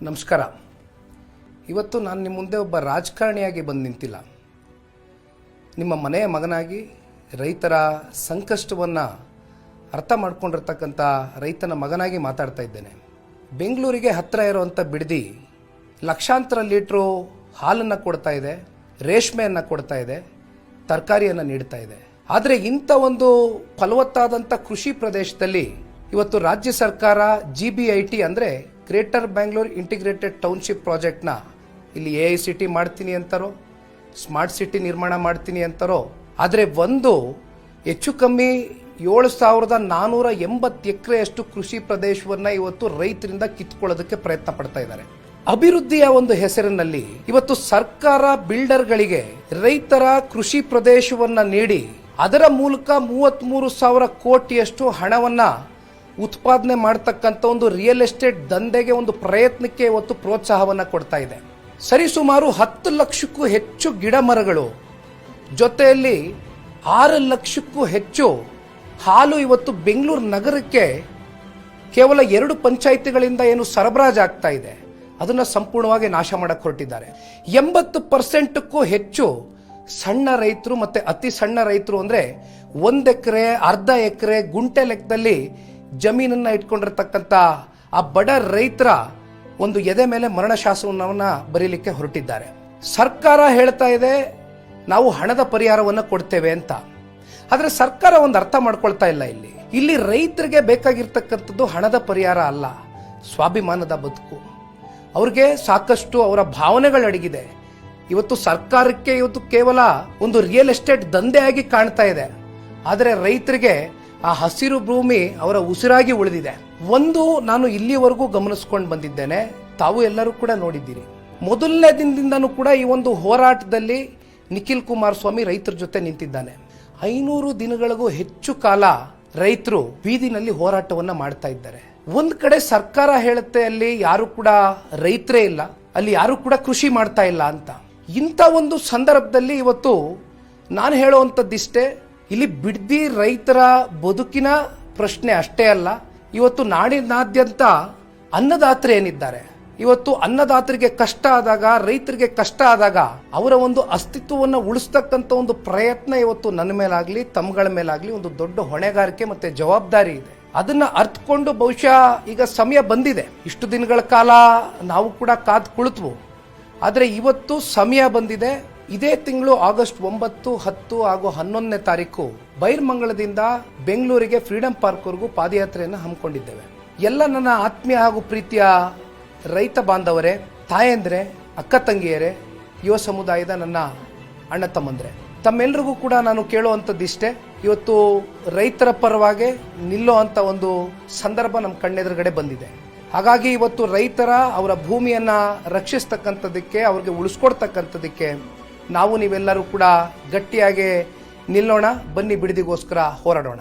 ನಮಸ್ಕಾರ. ಇವತ್ತು ನಾನು ನಿಮ್ಮ ಮುಂದೆ ಒಬ್ಬ ರಾಜಕಾರಣಿಯಾಗಿ ಬಂದು ನಿಂತಿಲ್ಲ. ನಿಮ್ಮ ಮನೆಯ ಮಗನಾಗಿ ರೈತರ ಸಂಕಷ್ಟವನ್ನು ಅರ್ಥ ಮಾಡ್ಕೊಂಡಿರ್ತಕ್ಕಂಥ ರೈತನ ಮಗನಾಗಿ ಮಾತಾಡ್ತಾ ಇದ್ದೇನೆ. ಬೆಂಗಳೂರಿಗೆ ಹತ್ತಿರ ಇರುವಂಥ ಬಿಡದಿ ಲಕ್ಷಾಂತರ ಲೀಟ್ರು ಹಾಲನ್ನು ಕೊಡ್ತಾ ಇದೆ, ರೇಷ್ಮೆಯನ್ನು ಕೊಡ್ತಾ ಇದೆ, ತರಕಾರಿಯನ್ನು ನೀಡ್ತಾ ಇದೆ. ಆದರೆ ಇಂಥ ಒಂದು ಫಲವತ್ತಾದಂಥ ಕೃಷಿ ಪ್ರದೇಶದಲ್ಲಿ ಇವತ್ತು ರಾಜ್ಯ ಸರ್ಕಾರ GBIT ಅಂದರೆ ಗ್ರೇಟರ್ ಬ್ಯಾಂಗ್ಳೂರ್ ಇಂಟಿಗ್ರೇಟೆಡ್ ಟೌನ್ಶಿಪ್ ಪ್ರಾಜೆಕ್ಟ್ನ ಇಲ್ಲಿ AICT ಮಾಡ್ತೀನಿ ಅಂತಾರೋ, ಸ್ಮಾರ್ಟ್ ಸಿಟಿ ನಿರ್ಮಾಣ ಮಾಡ್ತೀನಿ ಅಂತಾರೋ, ಆದರೆ ಒಂದು ಹೆಚ್ಚು ಕಮ್ಮಿ 7,480 ಎಕರೆಯಷ್ಟು ಕೃಷಿ ಪ್ರದೇಶವನ್ನು ಇವತ್ತು ರೈತರಿಂದ ಕಿತ್ಕೊಳ್ಳೋದಕ್ಕೆ ಪ್ರಯತ್ನ ಪಡ್ತಾ ಇದ್ದಾರೆ. ಅಭಿವೃದ್ಧಿಯ ಒಂದು ಹೆಸರಿನಲ್ಲಿ ಇವತ್ತು ಸರ್ಕಾರ ಬಿಲ್ಡರ್ಗಳಿಗೆ ರೈತರ ಕೃಷಿ ಪ್ರದೇಶವನ್ನು ನೀಡಿ ಅದರ ಮೂಲಕ 33,000 ಕೋಟಿಯಷ್ಟು ಹಣವನ್ನು ಉತ್ಪಾದನೆ ಮಾಡತಕ್ಕಂಥ ಒಂದು ರಿಯಲ್ ಎಸ್ಟೇಟ್ ದಂಧೆಗೆ ಒಂದು ಪ್ರಯತ್ನಕ್ಕೆ ಇವತ್ತು ಪ್ರೋತ್ಸಾಹವನ್ನು ಕೊಡ್ತಾ ಇದೆ. ಸರಿಸುಮಾರು 10 ಲಕ್ಷಕ್ಕೂ ಹೆಚ್ಚು ಗಿಡ ಮರಗಳು ಜೊತೆಯಲ್ಲಿ 6 ಲಕ್ಷಕ್ಕೂ ಹೆಚ್ಚು ಹಾಲು ಇವತ್ತು ಬೆಂಗಳೂರು ನಗರಕ್ಕೆ ಕೇವಲ 2 ಪಂಚಾಯಿತಿಗಳಿಂದ ಏನು ಸರಬರಾಜಾಗ್ತಾ ಇದೆ ಅದನ್ನು ಸಂಪೂರ್ಣವಾಗಿ ನಾಶ ಮಾಡಕ್ಕೆ ಹೊರಟಿದ್ದಾರೆ. 80%ಕ್ಕೂ ಹೆಚ್ಚು ಸಣ್ಣ ರೈತರು ಮತ್ತೆ ಅತಿ ಸಣ್ಣ ರೈತರು ಅಂದರೆ 1 ಎಕರೆ, ಅರ್ಧ ಎಕರೆ, ಗುಂಟೆ ಲೆಕ್ಕದಲ್ಲಿ ಜಮೀನನ್ನು ಇಟ್ಕೊಂಡಿರ್ತಕ್ಕಂಥ ಆ ಬಡ ರೈತರ ಒಂದು ಎದೆ ಮೇಲೆ ಮರಣ ಶಾಸನವನ್ನು ಬರೀಲಿಕ್ಕೆ ಹೊರಟಿದ್ದಾರೆ. ಸರ್ಕಾರ ಹೇಳ್ತಾ ಇದೆ ನಾವು ಹಣದ ಪರಿಹಾರವನ್ನು ಕೊಡ್ತೇವೆ ಅಂತ. ಆದರೆ ಸರ್ಕಾರ ಒಂದು ಅರ್ಥ ಮಾಡ್ಕೊಳ್ತಾ ಇಲ್ಲ. ಇಲ್ಲಿ ರೈತರಿಗೆ ಬೇಕಾಗಿರ್ತಕ್ಕಂಥದ್ದು ಹಣದ ಪರಿಹಾರ ಅಲ್ಲ, ಸ್ವಾಭಿಮಾನದ ಬದುಕು. ಅವ್ರಿಗೆ ಸಾಕಷ್ಟು ಅವರ ಭಾವನೆಗಳು ಅಡಗಿದೆ. ಇವತ್ತು ಸರ್ಕಾರಕ್ಕೆ ಇವತ್ತು ಕೇವಲ ಒಂದು ರಿಯಲ್ ಎಸ್ಟೇಟ್ ದಂಧೆಯಾಗಿ ಕಾಣ್ತಾ ಇದೆ. ಆದರೆ ರೈತರಿಗೆ ಆ ಹಸಿರು ಭೂಮಿ ಅವರ ಉಸಿರಾಗಿ ಉಳಿದಿದೆ. ಒಂದು ನಾನು ಇಲ್ಲಿವರೆಗೂ ಗಮನಿಸ್ಕೊಂಡು ಬಂದಿದ್ದೇನೆ, ತಾವು ಎಲ್ಲರೂ ಕೂಡ ನೋಡಿದ್ದೀರಿ. ಮೊದಲನೇ ದಿನದಿಂದನೂ ಕೂಡ ಈ ಒಂದು ಹೋರಾಟದಲ್ಲಿ ನಿಖಿಲ್ ಕುಮಾರಸ್ವಾಮಿ ರೈತರ ಜೊತೆ ನಿಂತಿದ್ದಾನೆ. 500 ದಿನಗಳಿಗೂ ಹೆಚ್ಚು ಕಾಲ ರೈತರು ಬೀದಿನಲ್ಲಿ ಹೋರಾಟವನ್ನ ಮಾಡ್ತಾ ಇದ್ದಾರೆ. ಒಂದ್ ಕಡೆ ಸರ್ಕಾರ ಹೇಳುತ್ತೆ ಅಲ್ಲಿ ಯಾರು ಕೂಡ ರೈತರೇ ಇಲ್ಲ, ಅಲ್ಲಿ ಯಾರು ಕೂಡ ಕೃಷಿ ಮಾಡ್ತಾ ಇಲ್ಲ ಅಂತ. ಇಂಥ ಒಂದು ಸಂದರ್ಭದಲ್ಲಿ ಇವತ್ತು ನಾನು ಹೇಳುವಂಥದ್ದಿಷ್ಟೇ, ಇಲ್ಲಿ ಬಿಡದಿ ರೈತರ ಬದುಕಿನ ಪ್ರಶ್ನೆ ಅಷ್ಟೇ ಅಲ್ಲ, ಇವತ್ತು ನಾಡಿನಾದ್ಯಂತ ಅನ್ನದಾತರು ಏನಿದ್ದಾರೆ, ಇವತ್ತು ಅನ್ನದಾತರಿಗೆ ಕಷ್ಟ ಆದಾಗ, ರೈತರಿಗೆ ಕಷ್ಟ ಆದಾಗ ಅವರ ಒಂದು ಅಸ್ತಿತ್ವವನ್ನು ಉಳಿಸ್ತಕ್ಕಂಥ ಒಂದು ಪ್ರಯತ್ನ ಇವತ್ತು ನನ್ನ ಮೇಲಾಗ್ಲಿ ತಮ್ಮಗಳ ಮೇಲಾಗ್ಲಿ ಒಂದು ದೊಡ್ಡ ಹೊಣೆಗಾರಿಕೆ ಮತ್ತೆ ಜವಾಬ್ದಾರಿ ಇದೆ. ಅದನ್ನ ಅರ್ಥಕೊಂಡು ಬಹುಶಃ ಈಗ ಸಮಯ ಬಂದಿದೆ. ಇಷ್ಟು ದಿನಗಳ ಕಾಲ ನಾವು ಕೂಡ ಕಾದು ಕುಳಿತ್ವು, ಆದರೆ ಇವತ್ತು ಸಮಯ ಬಂದಿದೆ. ಇದೇ ತಿಂಗಳು ಆಗಸ್ಟ್ 9, 10 ಹಾಗೂ 11ನೇ ತಾರೀಕು ಬೈರ್ಮಂಗಳದಿಂದ ಬೆಂಗಳೂರಿಗೆ ಫ್ರೀಡಂ ಪಾರ್ಕ್ವರೆಗೂ ಪಾದಯಾತ್ರೆಯನ್ನು ಹಮ್ಮಿಕೊಂಡಿದ್ದೇವೆ. ಎಲ್ಲ ನನ್ನ ಆತ್ಮೀಯ ಹಾಗೂ ಪ್ರೀತಿಯ ರೈತ ಬಾಂಧವರೇ, ತಾಯಂದ್ರೆ, ಅಕ್ಕ ತಂಗಿಯರೇ, ಯುವ ಸಮುದಾಯದ ನನ್ನ ಅಣ್ಣ ತಮ್ಮಂದ್ರೆ, ತಮ್ಮೆಲ್ಲರಿಗೂ ಕೂಡ ನಾನು ಕೇಳುವಂಥದ್ದಿಷ್ಟೇ, ಇವತ್ತು ರೈತರ ಪರವಾಗಿ ನಿಲ್ಲೋ ಅಂತ ಒಂದು ಸಂದರ್ಭ ನಮ್ಮ ಕಣ್ಣೆದುರುಗಡೆ ಬಂದಿದೆ. ಹಾಗಾಗಿ ಇವತ್ತು ರೈತರ ಅವರ ಭೂಮಿಯನ್ನ ರಕ್ಷಿಸ್ತಕ್ಕಂಥದ್ದಕ್ಕೆ, ಅವ್ರಿಗೆ ಉಳಿಸ್ಕೊಡ್ತಕ್ಕಂಥದ್ದಕ್ಕೆ ನಾವು ನೀವೆಲ್ಲರೂ ಕೂಡ ಗಟ್ಟಿಯಾಗಿ ನಿಲ್ಲೋಣ. ಬನ್ನಿ ಬಿಡದಿಗೋಸ್ಕರ ಹೋರಾಡೋಣ.